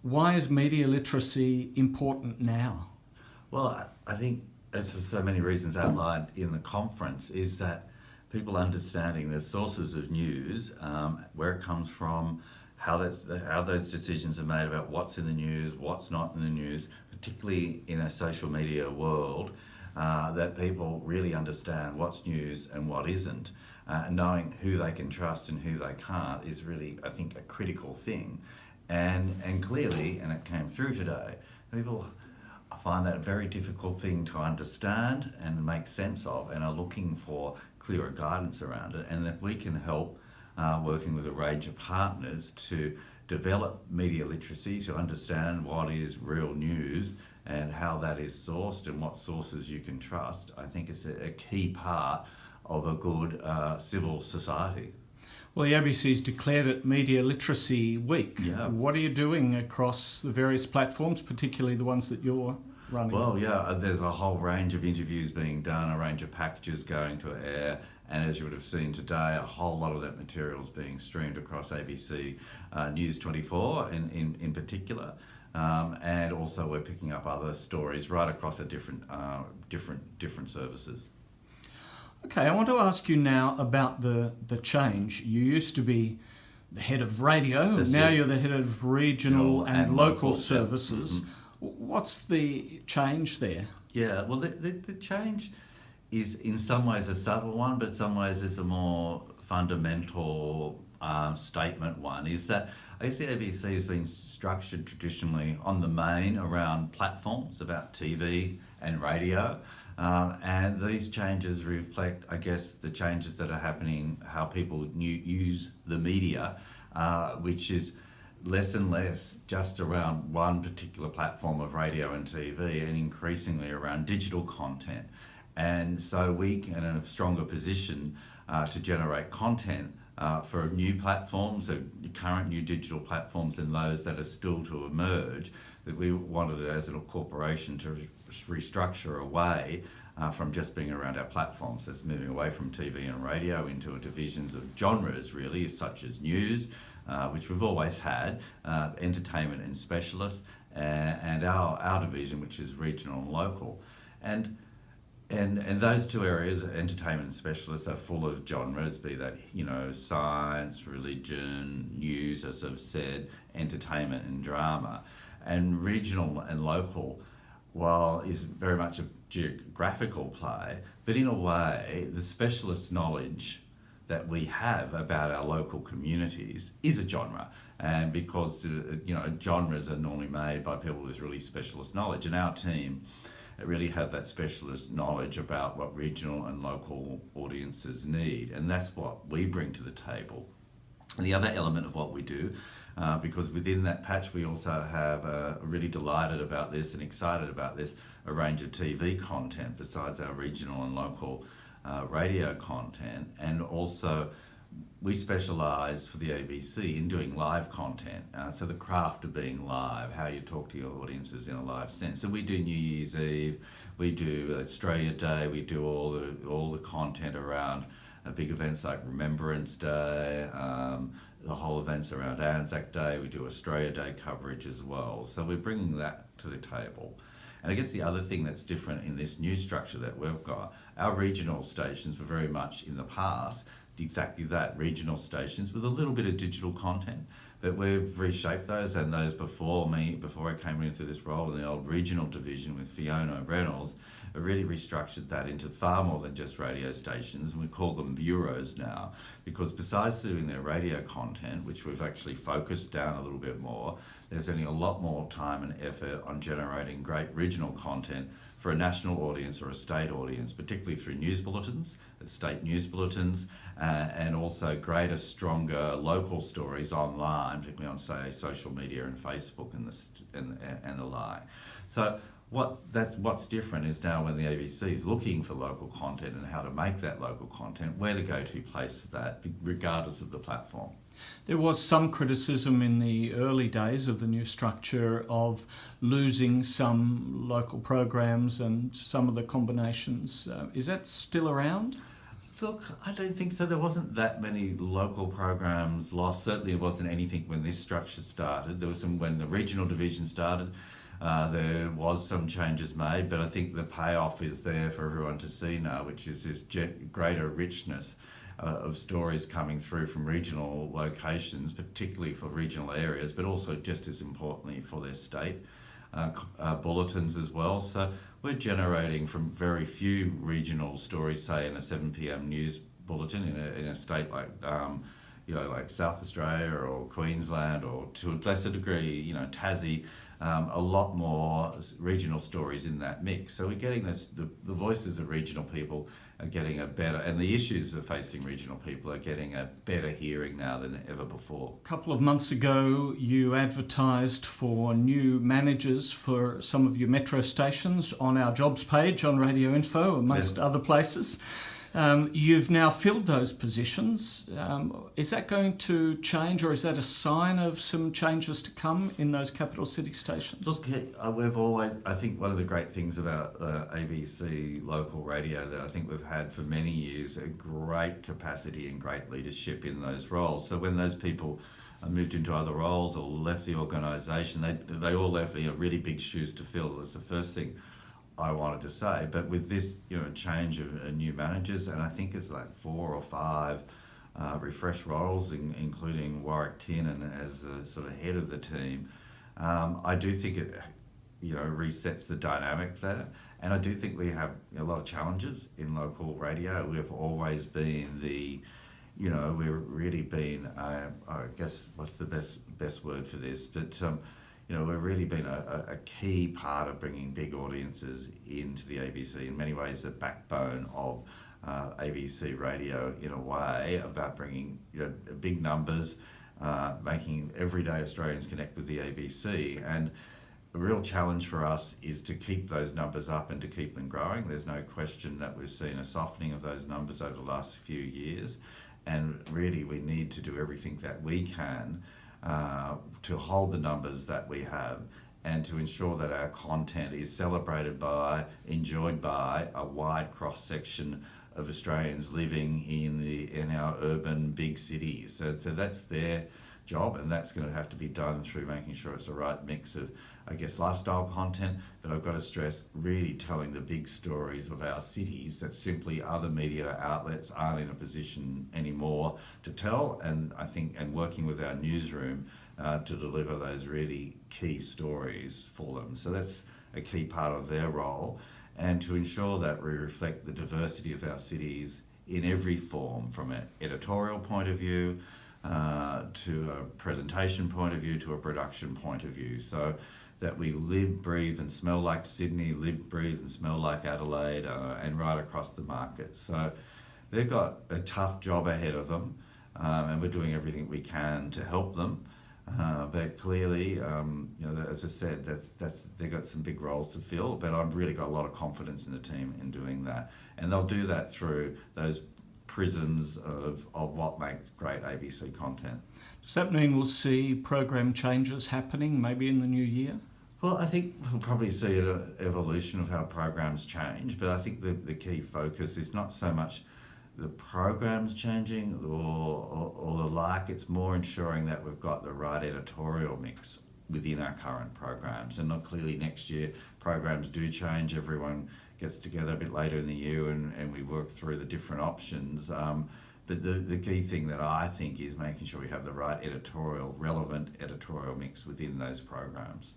Why is media literacy important now? Well, I think, as for so many reasons outlined in the conference, is that people understanding the sources of news, where it comes from, how those decisions are made about what's in the news, what's not in the news, particularly in a social media world, that people really understand what's news and what isn't. Knowing who they can trust and who they can't is really, I think, a critical thing. And clearly, and it came through today, people find that a very difficult thing to understand and make sense of, and are looking for clearer guidance around it, and that we can help working with a range of partners to develop media literacy, to understand what is real news and how that is sourced and what sources you can trust. I think it's a key part of a good civil society. Well, the ABC's declared it Media Literacy Week. Yeah. What are you doing across the various platforms, particularly the ones that you're running? Well, yeah, there's a whole range of interviews being done, a range of packages going to air, and as you would have seen today, a whole lot of that material is being streamed across ABC News 24 in particular. And also we're picking up other stories right across a different services. Okay, I want to ask you now about the change. You used to be the head of radio, now you're the head of regional and local services. Mm-hmm. What's the change there? Yeah, well, the change is in some ways a subtle one, but in some ways it's a more fundamental statement one, is that I guess the ABC has been structured traditionally on the main around platforms, about TV and radio. And these changes reflect, I guess, the changes that are happening, how people use the media, which is less and less just around one particular platform of radio and TV, and increasingly around digital content. And so we can, in a stronger position to generate content for new platforms, current new digital platforms, and those that are still to emerge, that we wanted it as a corporation to restructure away from just being around our platforms. That's moving away from TV and radio into divisions of genres, really, such as news, which we've always had, entertainment and specialists, and our division, which is regional and local. And those two areas, entertainment and specialists, are full of genres, be that, science, religion, news, as I've said, entertainment and drama. And regional and local, while is very much a geographical play, but in a way, the specialist knowledge that we have about our local communities is a genre. And because, genres are normally made by people with really specialist knowledge, and our team really have that specialist knowledge about what regional and local audiences need, and that's what we bring to the table. And the other element of what we do, because within that patch we also have really delighted about this and excited about this, a range of TV content besides our regional and local radio content, and also we specialise for the ABC in doing live content, so the craft of being live, how you talk to your audiences in a live sense. So we do New Year's Eve, we do Australia Day, we do all the content around big events like Remembrance Day, the whole events around Anzac Day, we do Australia Day coverage as well. So we're bringing that to the table. And I guess the other thing that's different in this new structure that we've got, our regional stations were very much in the past exactly that, regional stations with a little bit of digital content, but we've reshaped those, and those before I came into this role in the old regional division with Fiona Reynolds, really restructured that into far more than just radio stations, and we call them bureaus now, because besides doing their radio content, which we've actually focused down a little bit more, there's only a lot more time and effort on generating great regional content for a national audience or a state audience, particularly through news bulletins, state news bulletins, and also greater, stronger local stories online, particularly on, say, social media and Facebook and the like. So what's different is now when the ABC is looking for local content and how to make that local content, we're the go-to place for that, regardless of the platform. There was some criticism in the early days of the new structure of losing some local programs and some of the combinations. Is that still around? Look, I don't think so. There wasn't that many local programs lost. Certainly, it wasn't anything when this structure started. There was some when the regional division started. There was some changes made, but I think the payoff is there for everyone to see now, which is this greater richness of stories coming through from regional locations, particularly for regional areas, but also just as importantly for their state bulletins as well. So we're generating from very few regional stories, say in a 7 p.m. news bulletin in a state like like South Australia or Queensland, or to a lesser degree, Tassie. A lot more regional stories in that mix. So we're getting the voices of regional people are getting a better, and the issues that are facing regional people are getting a better hearing now than ever before. A couple of months ago, you advertised for new managers for some of your metro stations on our jobs page on Radioinfo, amongst other places. You've now filled those positions. Is that going to change, or is that a sign of some changes to come in those capital city stations? Look, I think one of the great things about ABC local radio that I think we've had for many years, a great capacity and great leadership in those roles. So when those people moved into other roles or left the organisation, they all left really big shoes to fill. That's the first thing I wanted to say. But with this change of new managers, and I think it's like 4 or 5 refreshed roles, including Warwick Tiernan as the sort of head of the team, I do think it resets the dynamic there. And I do think we have a lot of challenges in local radio. We've always been we've really been, I guess, what's the best word for this? But we've really been a key part of bringing big audiences into the ABC. In many ways, the backbone of ABC radio, in a way, about bringing big numbers, making everyday Australians connect with the ABC. And a real challenge for us is to keep those numbers up and to keep them growing. There's no question that we've seen a softening of those numbers over the last few years. And really, we need to do everything that we can to hold the numbers that we have, and to ensure that our content is celebrated by, enjoyed by a wide cross-section of Australians living in our urban big cities. So that's their job, and that's going to have to be done through making sure it's the right mix of, I guess, lifestyle content, but I've got to stress really telling the big stories of our cities that simply other media outlets aren't in a position anymore to tell, and I think, and working with our newsroom to deliver those really key stories for them. So that's a key part of their role, and to ensure that we reflect the diversity of our cities in every form, from an editorial point of view, to a presentation point of view, to a production point of view, so that we live, breathe and smell like Sydney, live, breathe and smell like Adelaide, and right across the market. So they've got a tough job ahead of them, and we're doing everything we can to help them. But clearly, as I said, they've got some big roles to fill, but I've really got a lot of confidence in the team in doing that. And they'll do that through those prisms of what makes great ABC content. Does that mean we'll see program changes happening maybe in the new year? Well, I think we'll probably see an evolution of how programs change, but I think the key focus is not so much the programs changing or the like. It's more ensuring that we've got the right editorial mix within our current programs. And clearly next year programs do change. Everyone gets together a bit later in the year and we work through the different options. But the key thing that I think is making sure we have the right relevant editorial mix within those programs.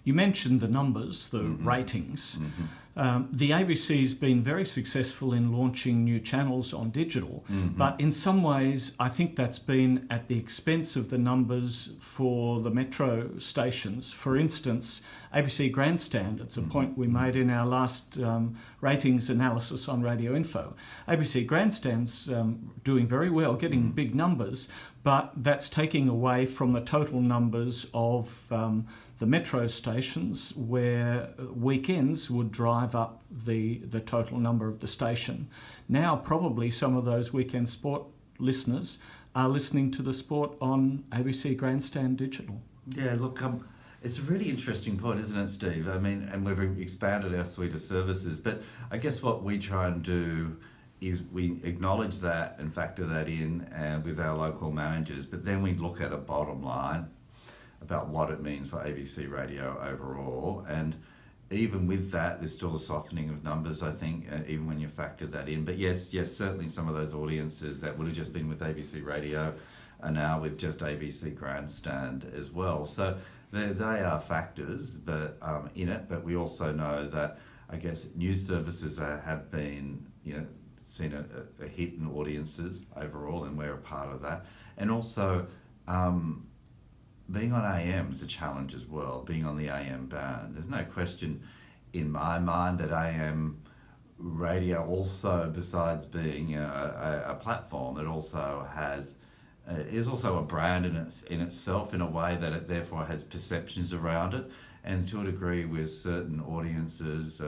You mentioned the numbers, the ratings. The ABC's been very successful in launching new channels on digital, but in some ways I think that's been at the expense of the numbers for the metro stations. For instance, ABC Grandstand, it's a point we made in our last ratings analysis on Radioinfo. ABC Grandstand's doing very well, getting big numbers, but that's taking away from the total numbers of the metro stations, where weekends would drive up the total number of the station. Now probably some of those weekend sport listeners are listening to the sport on ABC Grandstand Digital. Yeah, look, it's a really interesting point, isn't it, Steve? I mean, and we've expanded our suite of services, but I guess what we try and do is we acknowledge that and factor that in with our local managers, but then we look at a bottom line about what it means for ABC Radio overall. And even with that, there's still a softening of numbers, I think, even when you factor that in. But yes, certainly some of those audiences that would have just been with ABC Radio are now with just ABC Grandstand as well. So they are factors but in it, but we also know that, I guess, news services have been, seen a hit in audiences overall, and we're a part of that. And also, being on AM is a challenge as well, being on the AM band. There's no question in my mind that AM radio also, besides being a platform, it also is also a brand in itself, in a way that it therefore has perceptions around it. And to a degree, with certain audiences,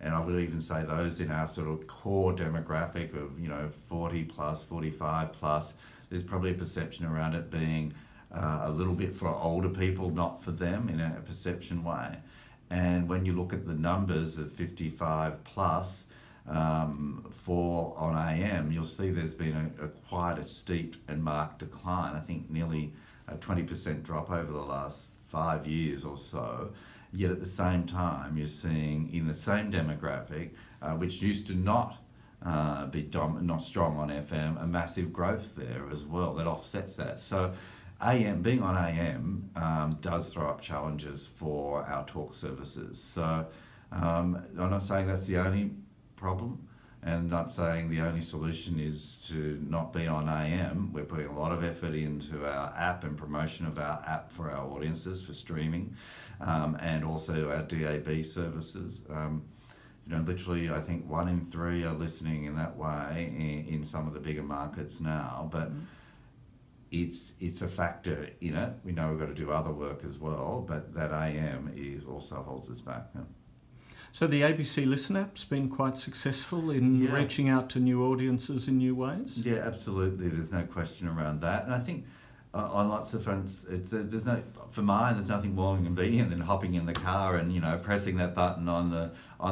and I would even say those in our sort of core demographic of 40 plus, 45 plus, there's probably a perception around it being a little bit for older people, not for them in a perception way. And when you look at the numbers of 55 plus on AM, you'll see there's been quite a steep and marked decline. I think nearly a 20% drop over the last 5 years or so. Yet at the same time, you're seeing in the same demographic, which used to not be not strong on FM, a massive growth there as well that offsets that. So being on AM does throw up challenges for our talk services. So I'm not saying that's the only problem, and I'm saying the only solution is to not be on AM. We're putting a lot of effort into our app and promotion of our app for our audiences for streaming, and also our DAB services. Literally, I think 1 in 3 are listening in that way in some of the bigger markets now, but it's a factor in it. We know we've got to do other work as well, but that AM also holds us back. Yeah. So the ABC Listen app's been quite successful in reaching out to new audiences in new ways? Yeah, absolutely. There's no question around that. And I think on lots of fronts, there's nothing more inconvenient than hopping in the car and pressing that button on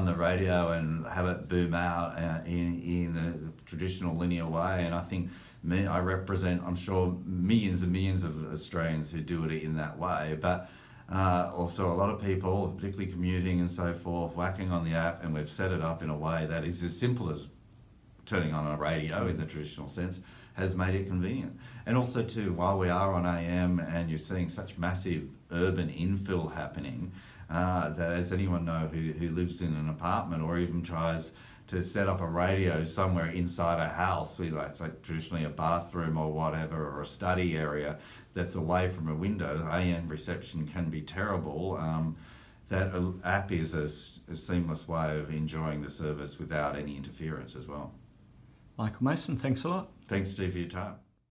the radio and have it boom out in the traditional linear way. And I think I represent, I'm sure, millions and millions of Australians who do it in that way. But also a lot of people, particularly commuting and so forth, whacking on the app, and we've set it up in a way that is as simple as turning on a radio in the traditional sense, has made it convenient. And also too, while we are on AM and you're seeing such massive urban infill happening, that as anyone know who lives in an apartment or even tries to set up a radio somewhere inside a house, it's like traditionally a bathroom or whatever, or a study area that's away from a window, AM reception can be terrible. That app is a seamless way of enjoying the service without any interference as well. Michael Mason, thanks a lot. Thanks, Steve, for your time.